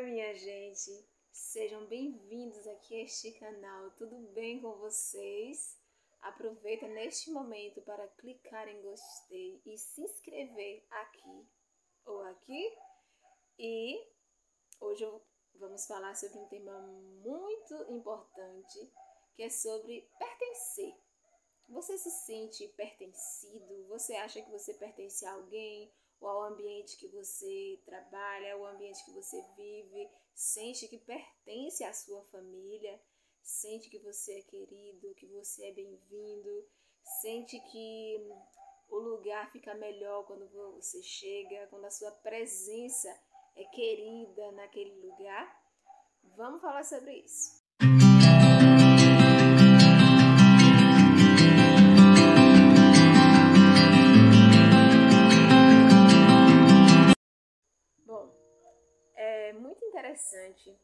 Oi, minha gente, sejam bem-vindos aqui a este canal, tudo bem com vocês? Aproveita neste momento para clicar em gostei e se inscrever aqui ou aqui. E hoje vamos falar sobre um tema muito importante, que é sobre pertencer. Você se sente pertencido? Você acha que você pertence a alguém? Ou ao ambiente que você trabalha, ao ambiente que você vive? Sente que pertence à sua família? Sente que você é querido, que você é bem-vindo? Sente que o lugar fica melhor quando você chega, quando a sua presença é querida naquele lugar? Vamos falar sobre isso. É muito interessante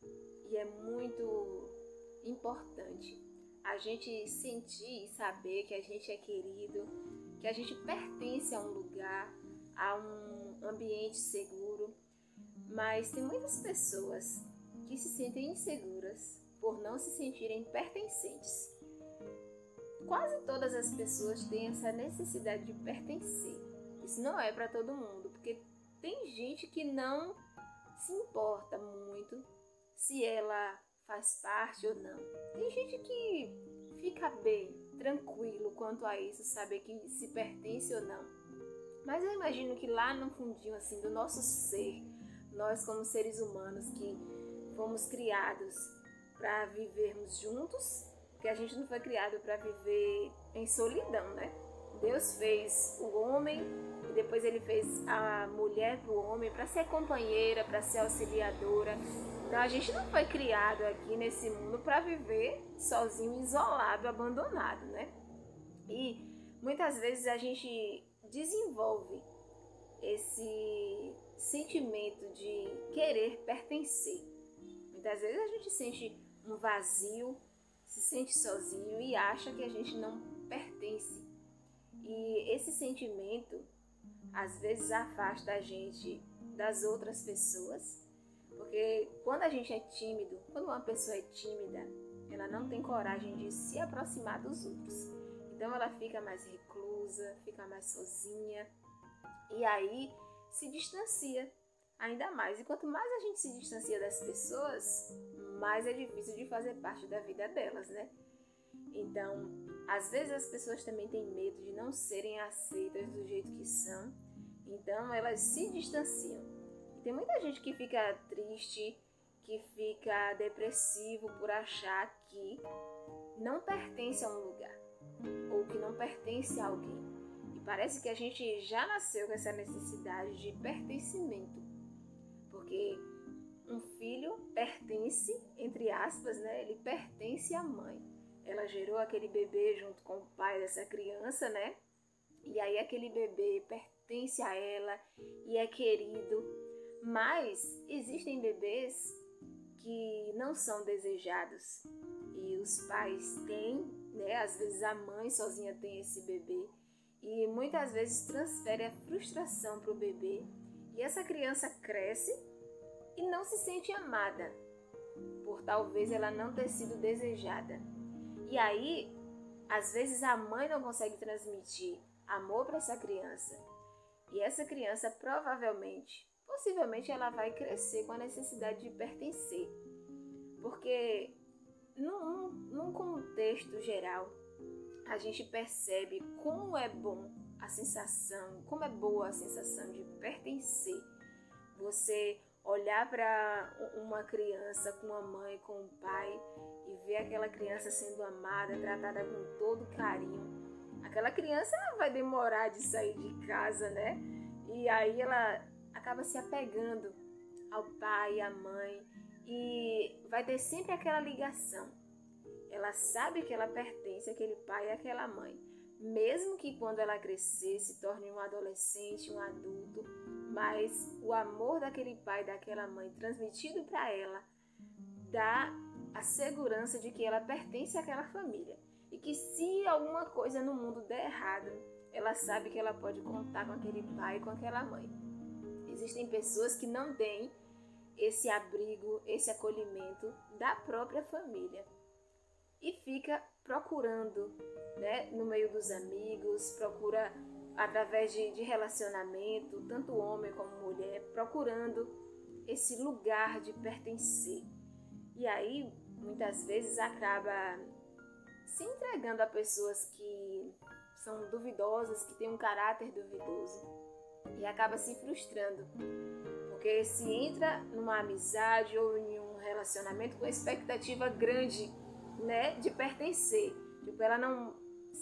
e é muito importante a gente sentir e saber que a gente é querido, que a gente pertence a um lugar, a um ambiente seguro, mas tem muitas pessoas que se sentem inseguras por não se sentirem pertencentes. Quase todas as pessoas têm essa necessidade de pertencer. Isso não é para todo mundo, porque tem gente que não se importa muito se ela faz parte ou não. Tem gente que fica bem, tranquilo quanto a isso, saber que se pertence ou não. Mas eu imagino que lá no fundinho assim do nosso ser, nós como seres humanos que fomos criados para vivermos juntos, porque a gente não foi criado para viver em solidão, né? Deus fez o homem e depois ele fez a mulher para o homem para ser companheira, para ser auxiliadora. Então a gente não foi criado aqui nesse mundo para viver sozinho, isolado, abandonado, né? E muitas vezes a gente desenvolve esse sentimento de querer pertencer. Muitas vezes a gente sente um vazio, se sente sozinho e acha que a gente não pertence. E esse sentimento, às vezes, afasta a gente das outras pessoas, porque quando a gente é tímido, quando uma pessoa é tímida, ela não tem coragem de se aproximar dos outros. Então ela fica mais reclusa, fica mais sozinha, e aí se distancia ainda mais. E quanto mais a gente se distancia das pessoas, mais é difícil de fazer parte da vida delas, né? Então, às vezes as pessoas também têm medo de não serem aceitas do jeito que são, então elas se distanciam. E tem muita gente que fica triste, que fica depressivo por achar que não pertence a um lugar, ou que não pertence a alguém. E parece que a gente já nasceu com essa necessidade de pertencimento, porque um filho pertence, entre aspas, né? Ele pertence à mãe. Ela gerou aquele bebê junto com o pai dessa criança, né? E aí aquele bebê pertence a ela e é querido. Mas existem bebês que não são desejados. E os pais têm, né? Às vezes a mãe sozinha tem esse bebê. E muitas vezes transfere a frustração para o bebê. E essa criança cresce e não se sente amada, por talvez ela não ter sido desejada. E aí, às vezes a mãe não consegue transmitir amor para essa criança. E essa criança possivelmente ela vai crescer com a necessidade de pertencer. Porque num contexto geral, a gente percebe como é bom a sensação, como é boa a sensação de pertencer. Você olhar para uma criança com a mãe, com o pai e ver aquela criança sendo amada, tratada com todo carinho. Aquela criança vai demorar de sair de casa, né? E aí ela acaba se apegando ao pai, à mãe e vai ter sempre aquela ligação. Ela sabe que ela pertence àquele pai e àquela mãe. Mesmo que quando ela crescer, se torne um adolescente, um adulto, mas o amor daquele pai e daquela mãe transmitido para ela dá a segurança de que ela pertence àquela família. E que se alguma coisa no mundo der errado, ela sabe que ela pode contar com aquele pai e com aquela mãe. Existem pessoas que não têm esse abrigo, esse acolhimento da própria família. E fica procurando, né, no meio dos amigos, procura através de relacionamento, tanto homem como mulher, procurando esse lugar de pertencer. E aí, muitas vezes, acaba se entregando a pessoas que são duvidosas, que têm um caráter duvidoso, e acaba se frustrando, porque se entra numa amizade ou em um relacionamento com expectativa grande, né, de pertencer. Tipo, ela não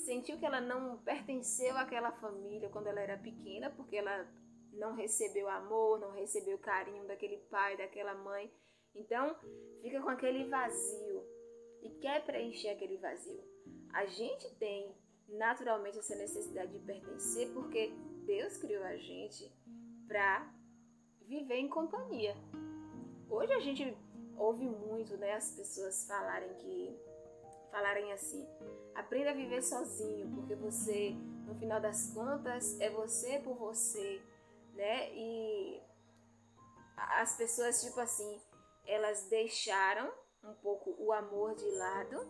sentiu que ela não pertenceu àquela família quando ela era pequena, porque ela não recebeu amor, não recebeu carinho daquele pai, daquela mãe. Então, fica com aquele vazio e quer preencher aquele vazio. A gente tem naturalmente essa necessidade de pertencer porque Deus criou a gente para viver em companhia. Hoje a gente ouve muito, né, as pessoas falarem assim: aprenda a viver sozinho, porque você, no final das contas, é você por você, né? E as pessoas, tipo assim, elas deixaram um pouco o amor de lado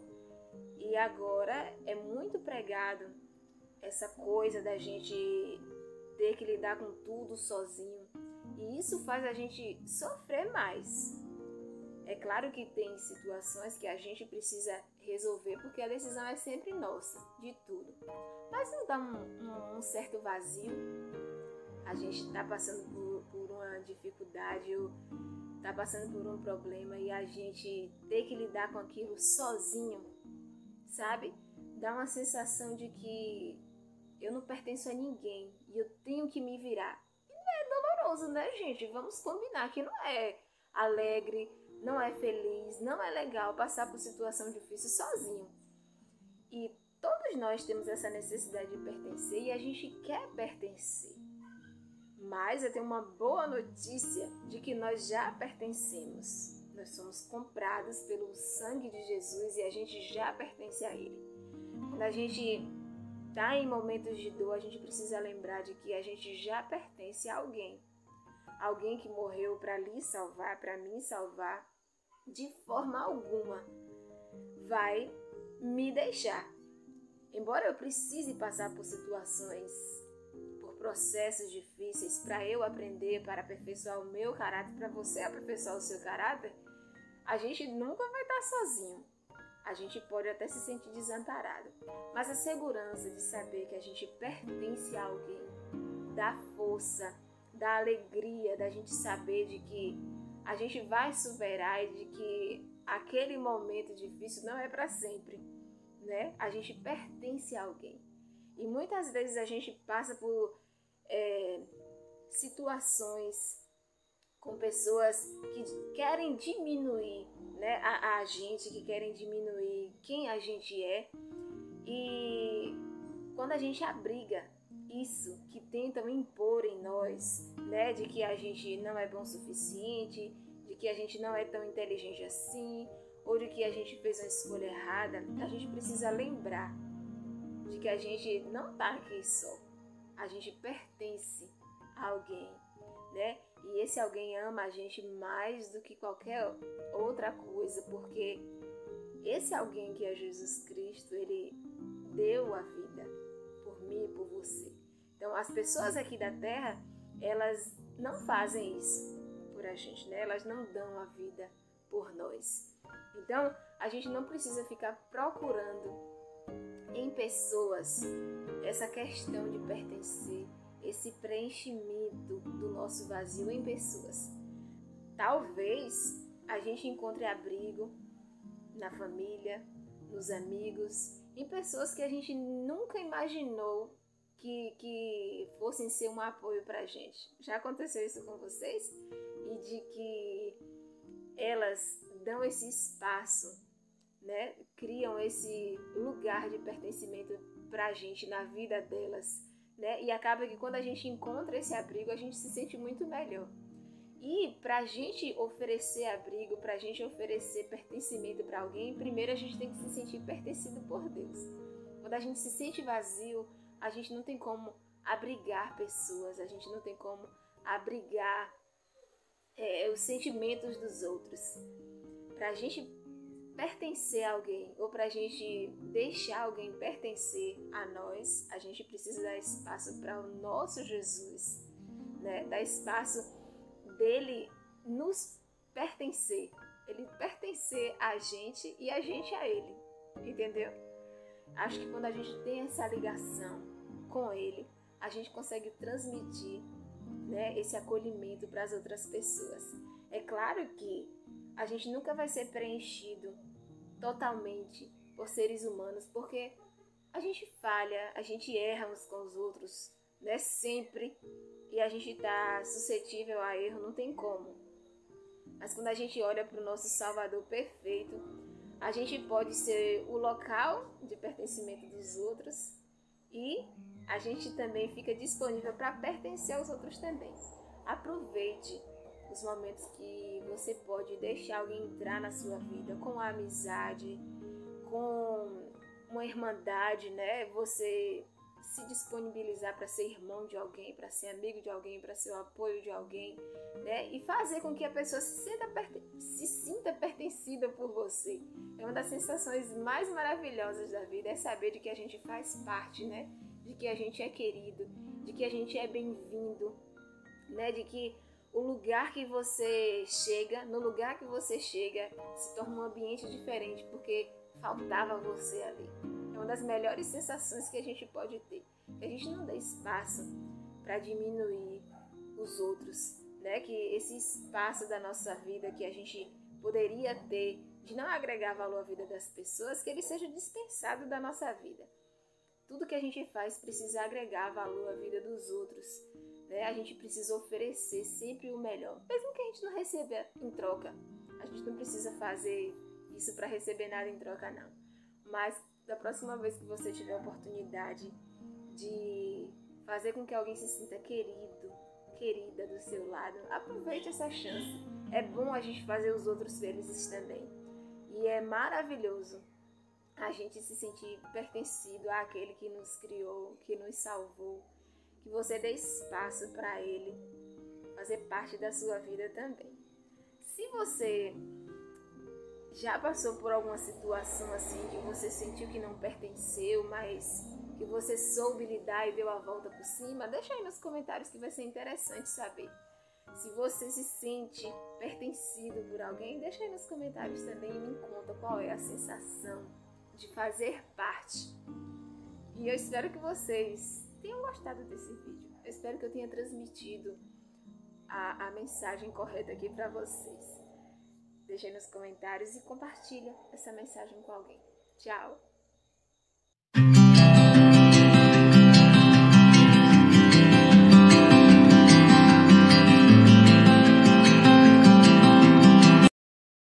e agora é muito pregado essa coisa da gente ter que lidar com tudo sozinho. E isso faz a gente sofrer mais. É claro que tem situações que a gente precisa resolver, porque a decisão é sempre nossa, de tudo. Mas não dá um certo vazio. A gente está passando por uma dificuldade, ou está passando por um problema e a gente ter que lidar com aquilo sozinho, sabe? Dá uma sensação de que eu não pertenço a ninguém e eu tenho que me virar. E não é doloroso, né, gente? Vamos combinar que não é alegre, não é feliz, não é legal passar por situação difícil sozinho. E todos nós temos essa necessidade de pertencer e a gente quer pertencer. Mas eu tenho uma boa notícia de que nós já pertencemos. Nós somos comprados pelo sangue de Jesus e a gente já pertence a Ele. Quando a gente está em momentos de dor, a gente precisa lembrar de que a gente já pertence a alguém. Alguém que morreu para lhe salvar, para me salvar, de forma alguma vai me deixar. Embora eu precise passar por situações, por processos difíceis, para eu aprender, para aperfeiçoar o meu caráter, para você aperfeiçoar o seu caráter, a gente nunca vai estar sozinho. A gente pode até se sentir desamparado, mas a segurança de saber que a gente pertence a alguém dá força, dá alegria da gente saber de que a gente vai superar e de que aquele momento difícil não é para sempre, né? A gente pertence a alguém. E muitas vezes a gente passa por situações com pessoas que querem diminuir, né, a gente, que querem diminuir quem a gente é. E quando a gente abriga isso que tentam impor em nós, né, de que a gente não é bom o suficiente, de que a gente não é tão inteligente assim, ou de que a gente fez uma escolha errada, a gente precisa lembrar de que a gente não está aqui só. A gente pertence a alguém, né? E esse alguém ama a gente mais do que qualquer outra coisa, porque esse alguém que é Jesus Cristo, ele deu a vida por mim e por você. Então, as pessoas aqui da Terra, elas não fazem isso por a gente, né? Elas não dão a vida por nós. Então, a gente não precisa ficar procurando em pessoas essa questão de pertencer, esse preenchimento do nosso vazio em pessoas. Talvez a gente encontre abrigo na família, nos amigos, em pessoas que a gente nunca imaginou que fossem ser um apoio pra gente. Já aconteceu isso com vocês? E de que elas dão esse espaço, né? Criam esse lugar de pertencimento pra gente na vida delas, né? E acaba que quando a gente encontra esse abrigo, a gente se sente muito melhor. E pra gente oferecer abrigo, pra gente oferecer pertencimento pra alguém, primeiro a gente tem que se sentir pertencido por Deus. Quando a gente se sente vazio, a gente não tem como abrigar pessoas, a gente não tem como abrigar os sentimentos dos outros. Para a gente pertencer a alguém ou para a gente deixar alguém pertencer a nós, a gente precisa dar espaço para o nosso Jesus, né? Dar espaço dele nos pertencer, ele pertencer a gente e a gente a ele, entendeu? Acho que quando a gente tem essa ligação com ele, a gente consegue transmitir, né, esse acolhimento para as outras pessoas. É claro que a gente nunca vai ser preenchido totalmente por seres humanos, porque a gente falha, a gente erra uns com os outros, né, sempre, e a gente está suscetível a erro, não tem como. Mas quando a gente olha para o nosso Salvador perfeito, a gente pode ser o local de pertencimento dos outros e a gente também fica disponível para pertencer aos outros também. Aproveite os momentos que você pode deixar alguém entrar na sua vida com a amizade, com uma irmandade, né? Você se disponibilizar para ser irmão de alguém, para ser amigo de alguém, para ser o apoio de alguém, né? E fazer com que a pessoa se sinta pertencida por você. É uma das sensações mais maravilhosas da vida, é saber de que a gente faz parte, né? De que a gente é querido, de que a gente é bem-vindo, né? De que o lugar que você chega, no lugar que você chega, se torna um ambiente diferente, porque faltava você ali. É uma das melhores sensações que a gente pode ter. Que a gente não dá espaço para diminuir os outros, né? Que esse espaço da nossa vida que a gente poderia ter de não agregar valor à vida das pessoas, que ele seja dispensado da nossa vida. Tudo que a gente faz precisa agregar valor à vida dos outros, né? A gente precisa oferecer sempre o melhor, mesmo que a gente não receba em troca. A gente não precisa fazer isso para receber nada em troca, não. Mas da próxima vez que você tiver a oportunidade de fazer com que alguém se sinta querido, querida do seu lado, aproveite essa chance. É bom a gente fazer os outros felizes também. E é maravilhoso a gente se sentir pertencido àquele que nos criou, que nos salvou, que você dê espaço para ele fazer parte da sua vida também. Se você já passou por alguma situação assim, que você sentiu que não pertenceu, mas que você soube lidar e deu a volta por cima, deixa aí nos comentários que vai ser interessante saber. Se você se sente pertencido por alguém, deixa aí nos comentários também e me conta qual é a sensação de fazer parte. E eu espero que vocês tenham gostado desse vídeo. Eu espero que eu tenha transmitido a mensagem correta aqui para vocês. Deixa aí nos comentários e compartilha essa mensagem com alguém. Tchau!